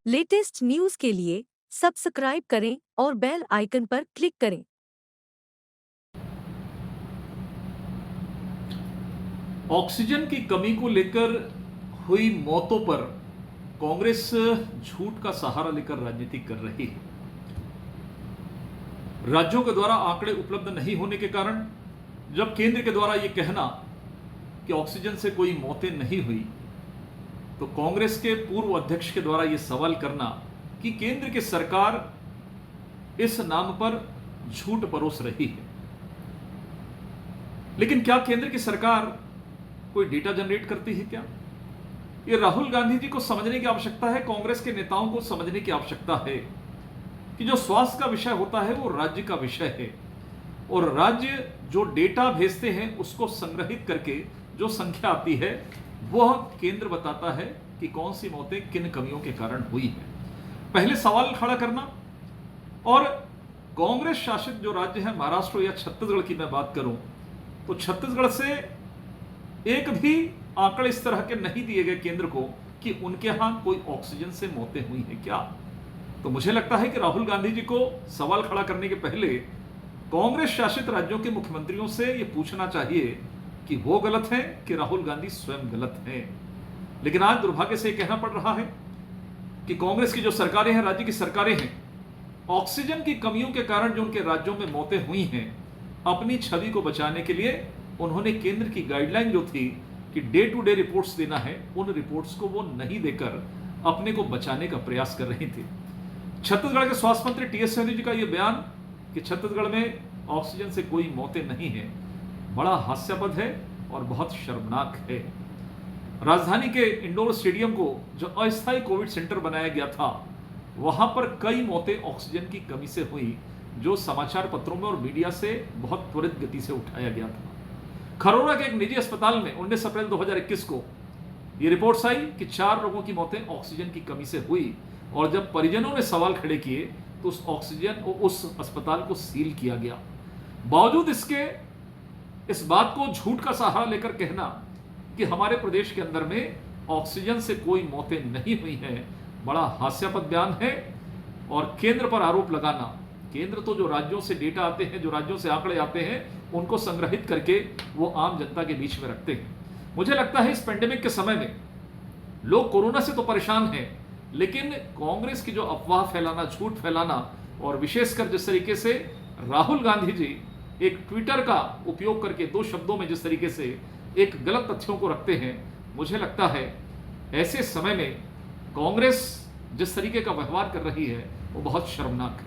Latest news के लिए subscribe करें और बेल आइकन पर क्लिक करें। ऑक्सीजन की कमी को लेकर हुई मौतों पर कांग्रेस झूठ का सहारा लेकर राजनीति कर रही है। राज्यों के द्वारा आंकड़े उपलब्ध नहीं होने के कारण जब केंद्र के द्वारा यह कहना कि ऑक्सीजन से कोई मौतें नहीं हुई, तो कांग्रेस के पूर्व अध्यक्ष के द्वारा यह सवाल करना कि केंद्र की सरकार इस नाम पर झूठ परोस रही है। लेकिन क्या केंद्र की सरकार कोई डेटा जनरेट करती है क्या? ये राहुल गांधी जी को समझने की आवश्यकता है, कांग्रेस के नेताओं को समझने की आवश्यकता है कि जो स्वास्थ्य का विषय होता है वो राज्य का विषय है और राज्य जो डेटा भेजते हैं उसको संग्रहित करके जो संख्या आती है वह केंद्र बताता है कि कौन सी मौतें किन कमियों के कारण हुई है। पहले सवाल खड़ा करना, और कांग्रेस शासित जो राज्य है महाराष्ट्र या छत्तीसगढ़ की मैं बात करूं तो छत्तीसगढ़ से एक भी आंकड़े इस तरह के नहीं दिए गए केंद्र को कि उनके यहां कोई ऑक्सीजन से मौतें हुई हैं क्या। तो मुझे लगता है कि राहुल गांधी जी को सवाल खड़ा करने के पहले कांग्रेस शासित राज्यों के मुख्यमंत्रियों से यह पूछना चाहिए कि वो गलत है कि राहुल गांधी स्वयं गलत है। लेकिन आज दुर्भाग्य से कहना पड़ रहा है कि कांग्रेस की जो सरकारें हैं, राज्य की सरकारें हैं, ऑक्सीजन की कमियों के कारण जो उनके राज्यों में मौतें हुई हैं, अपनी छवि को बचाने के लिए उन्होंने केंद्र की गाइडलाइन जो थी कि डे टू डे रिपोर्ट्स देना है, उन रिपोर्ट्स को वो नहीं देकर अपने को बचाने का प्रयास कर रही थी। छत्तीसगढ़ के स्वास्थ्य मंत्री टीएस सिंहदेव जी का यह बयान कि छत्तीसगढ़ में ऑक्सीजन से कोई मौतें नहीं है, बड़ा हास्यास्पद है और बहुत शर्मनाक है। राजधानी के इंडोर स्टेडियम को जो अस्थायी कोविड सेंटर बनाया गया था, वहां पर कई मौतें ऑक्सीजन की कमी से हुई, जो समाचार पत्रों में और मीडिया से बहुत त्वरित गति से उठाया गया था। खरोरा के एक निजी अस्पताल में 19 अप्रैल 2021 को यह रिपोर्ट्स आई कि 4 लोगों की मौतें ऑक्सीजन की कमी से हुई, और जब परिजनों ने सवाल खड़े किए तो उस अस्पताल को सील किया गया। बावजूद इसके इस बात को झूठ का सहारा लेकर कहना कि हमारे प्रदेश के अंदर में ऑक्सीजन से कोई मौतें नहीं हुई हैं, बड़ा हास्यास्पद बयान है। और केंद्र पर आरोप लगाना, केंद्र तो जो राज्यों से डेटा आते हैं, जो राज्यों से आंकड़े आते हैं, उनको संग्रहित करके वो आम जनता के बीच में रखते हैं। मुझे लगता है इस पेंडेमिक के समय में लोग कोरोना से तो परेशान हैं, लेकिन कांग्रेस की जो अफवाह फैलाना, झूठ फैलाना, और विशेषकर जिस तरीके से राहुल गांधी जी एक ट्विटर का उपयोग करके 2 शब्दों में जिस तरीके से एक गलत तथ्यों को रखते हैं, मुझे लगता है ऐसे समय में कांग्रेस जिस तरीके का व्यवहार कर रही है वो बहुत शर्मनाक है।